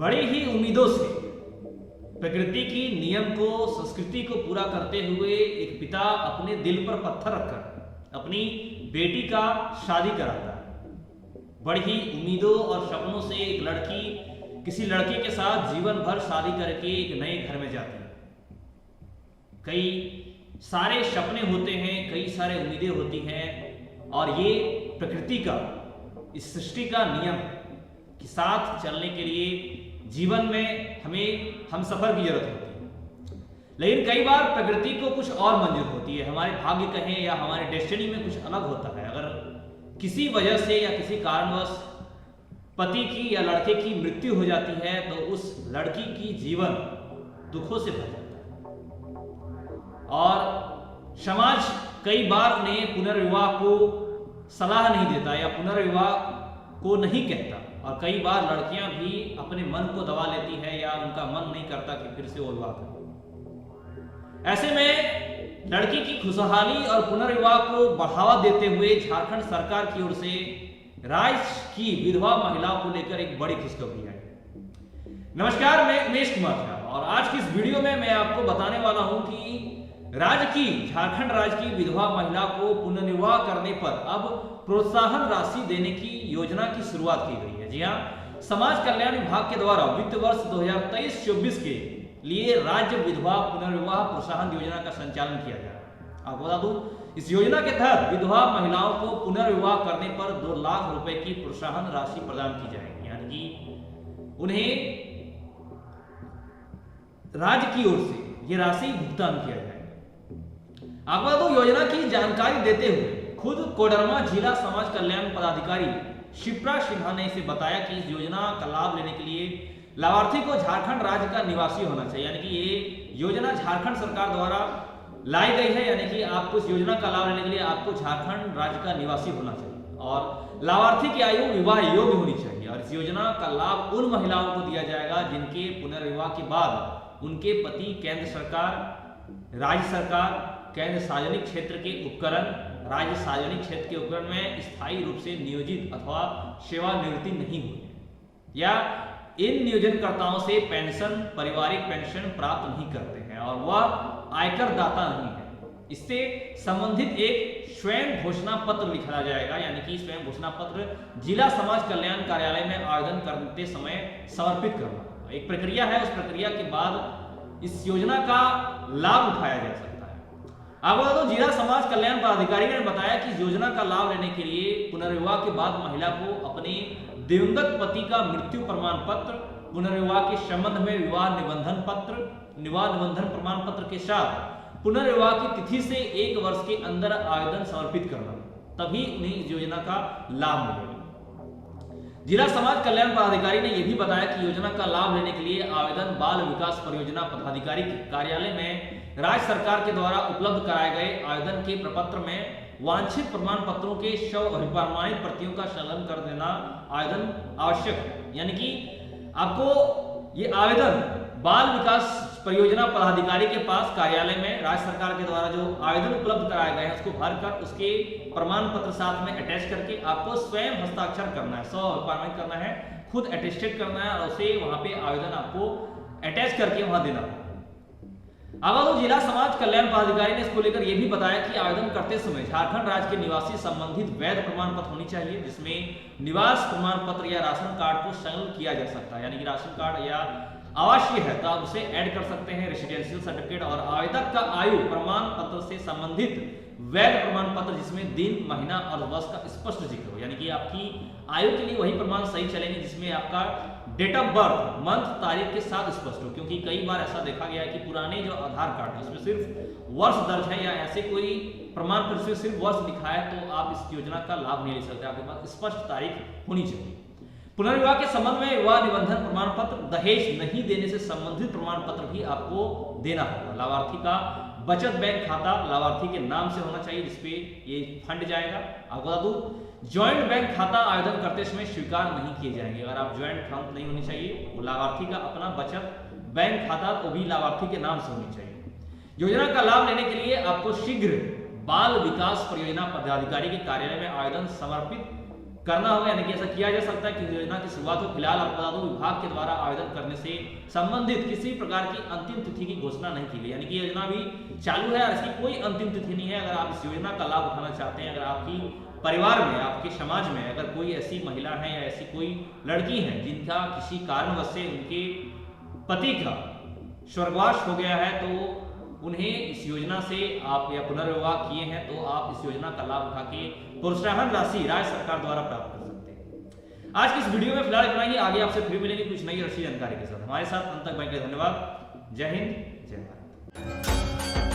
बड़ी ही उम्मीदों से प्रकृति की नियम को, संस्कृति को पूरा करते हुए एक पिता अपने दिल पर पत्थर रखकर अपनी बेटी का शादी कराता है। बड़ी ही उम्मीदों और सपनों से एक लड़की किसी लड़के के साथ जीवन भर शादी करके एक नए घर में जाती है। कई सारे सपने होते हैं, कई सारे उम्मीदें होती हैं और ये प्रकृति का, इस सृष्टि का नियम के साथ चलने के लिए जीवन में हमें हम सफर की जरूरत होती है। लेकिन कई बार प्रकृति को कुछ और मंजूर होती है, हमारे भाग्य कहें या हमारे डेस्टिनी में कुछ अलग होता है। अगर किसी वजह से या किसी कारणवश पति की या लड़के की मृत्यु हो जाती है तो उस लड़की की जीवन दुखों से भर जाता है और समाज कई बार उन्हें पुनर्विवाह को सलाह नहीं देता या पुनर्विवाह को नहीं कहता और कई बार लड़कियां भी अपने मन को दबा लेती है या उनका मन नहीं करता कि फिर से वो विवाह करें। ऐसे में लड़की की खुशहाली और पुनर्विवाह को बढ़ावा देते हुए झारखंड सरकार की ओर से राज्य की विधवा महिलाओं को लेकर एक बड़ी खुशखबरी है। नमस्कार, मैं उमेश कुमार झा और आज की इस वीडियो में मैं आपको बताने वाला हूं कि झारखंड राज्य की विधवा महिला को पुनर्विवाह करने पर अब प्रोत्साहन राशि देने की योजना की शुरुआत की गई है। जी हां, समाज कल्याण विभाग के द्वारा वित्त वर्ष 2023-24 के लिए राज्य विधवा पुनर्विवाह प्रोत्साहन योजना का संचालन किया जा रहा है। आपको बता दूं, इस योजना के तहत विधवा महिलाओं को पुनर्विवाह करने पर 2 लाख रुपए की प्रोत्साहन राशि प्रदान की जाएगी, यानी कि उन्हें राज्य की ओर से यह राशि भुगतान किया जाएगा। आपको बता दूं, योजना की जानकारी देते हुए खुद कोडरमा जिला समाज कल्याण पदाधिकारी शिप्रा सिन्हा ने इसे बताया कि इस योजना का लाभ लेने के लिए लाभार्थी को झारखंड राज्य का निवासी होना चाहिए, यानी कि ये योजना झारखंड सरकार द्वारा लाई गई है, यानी कि आपको इस योजना का लाभ लेने के लिए आपको झारखंड राज्य का निवासी होना चाहिए और लाभार्थी की आयु विवाह योग्य होनी चाहिए। और इस योजना का लाभ उन महिलाओं को दिया जाएगा जिनके पुनर्विवाह के बाद उनके पति केंद्र सरकार, राज्य सरकार, केंद्र सार्वजनिक क्षेत्र के उपकरण, राज्य सार्वजनिक क्षेत्र के उपकरण में स्थायी रूप से नियोजित अथवा सेवानिवृत्ति नहीं हुई या इन नियोजनकर्ताओं से पेंशन, पारिवारिक पेंशन प्राप्त नहीं करते हैं और वह आयकर दाता नहीं है। इससे संबंधित एक स्वयं घोषणा पत्र लिखा जाएगा, यानी कि स्वयं घोषणा पत्र जिला समाज कल्याण कार्यालय में आवेदन करते समय समर्पित करना। एक प्रक्रिया है, उस प्रक्रिया के बाद इस योजना का लाभ उठाया जा सकता है। आपको बता दो, जिला समाज कल्याण पदाधिकारी ने बताया कि इस योजना का लाभ लेने के लिए पुनर्विवाह के बाद महिला को अपने दिवंगत पति का मृत्यु प्रमाण पत्र, पुनर्विवाह के संबंध में विवाह निबंधन पत्र, विवाह निबंधन प्रमाण पत्र के साथ पुनर्विवाह की तिथि से 1 वर्ष के अंदर आवेदन समर्पित करना, तभी उन्हें इस योजना का लाभ मिलेगा। जिला समाज कल्याण पदाधिकारी ने यह भी बताया कि योजना का लाभ लेने के लिए आवेदन बाल विकास परियोजना पदाधिकारी के कार्यालय में राज्य सरकार के द्वारा उपलब्ध कराए गए आवेदन के प्रपत्र में वांछित प्रमाण पत्रों के अभिप्रमाणित प्रतियों का संलग्न कर देना आवेदन आवश्यक है। यानी कि आपको ये आवेदन बाल विकास परियोजना पदाधिकारी के पास कार्यालय में राज्य सरकार के द्वारा जो आवेदन उपलब्ध कराए गए हैं उसको भरकर उसके प्रमाण पत्र साथ में अटैच करके आपको स्वयं हस्ताक्षर करना है, अभिप्रमाणित करना है, खुद अटेस्टेड करना है और उसे वहां पे आवेदन आपको अटैच करके वहां देना है। अब जिला समाज कल्याण पदाधिकारी ने इसको लेकर यह भी बताया कि आवेदन करते समय झारखंड राज्य के निवासी संबंधित वैध प्रमाण पत्र होनी चाहिए, जिसमें निवास प्रमाण पत्र या राशन कार्ड को संलग्न किया जा सकता है, यानी कि राशन कार्ड या आवासीय है तो आप उसे ऐड कर सकते हैं, रेसिडेंशियल सर्टिफिकेट और आवेदक का आयु प्रमाण पत्र से संबंधित वैध प्रमाण पत्र जिसमें दिन, महीना और वर्ष का स्पष्ट जिक्र हो, यानी कि आपकी आयु के लिए वही प्रमाण सही चलेंगे जिसमें आपका डेट ऑफ बर्थ, मंथ, तारीख के साथ स्पष्ट हो। क्योंकि कई बार ऐसा देखा गया है कि पुराने जो आधार कार्ड है उसमें सिर्फ वर्ष दर्ज है या ऐसे कोई प्रमाण पत्र से सिर्फ वर्ष लिखा है तो आप इस योजना का लाभ नहीं ले सकते, आपके पास स्पष्ट तारीख होनी चाहिए। पुनर्विवाह के संबंध में विवाह निबंधन प्रमाण पत्र, दहेज नहीं देने से संबंधित प्रमाण पत्र भी आपको देना होगा। लाभार्थी का बचत बैंक खाता लाभार्थी के नाम से होना चाहिए जिसपे ये फंड जाएगा। आपको बता दूं, ज्वाइंट बैंक खाता आवेदन करते समय स्वीकार नहीं किए जाएंगे। अगर आप ज्वाइंट अकाउंट नहीं होनी चाहिए, वो लाभार्थी का अपना बचत बैंक खाता वो भी लाभार्थी के नाम से होनी चाहिए। योजना का लाभ लेने के लिए आपको शीघ्र बाल विकास परियोजना पदाधिकारी के कार्यालय में आवेदन समर्पित करना होगा, यानी कि ऐसा किया जा सकता है कि योजना की शुरुआत हो। फिलहाल आपको बता दूं, विभाग के द्वारा आवेदन करने से संबंधित किसी प्रकार की अंतिम तिथि की घोषणा नहीं की गई, यानी कि योजना भी चालू है और इसकी कोई अंतिम तिथि नहीं है। अगर आप इस योजना का लाभ उठाना चाहते हैं, अगर आपकी परिवार में, आपके समाज में अगर कोई ऐसी महिला है या ऐसी कोई लड़की है जिनका किसी कारणवश से उनके पति का स्वर्गवास हो गया है, तो उन्हें इस योजना से आप या पुनर्विवाह किए हैं तो आप इस योजना का लाभ उठा के प्रोत्साहन राशि राज्य सरकार द्वारा प्राप्त कर सकते हैं। आज की इस वीडियो में फिलहाल इतना ही। आगे आपसे फिर मिलेंगे कुछ नई रसी जानकारी के साथ। हमारे साथ अंत तक बने रहिए। धन्यवाद। जय हिंद, जय भारत।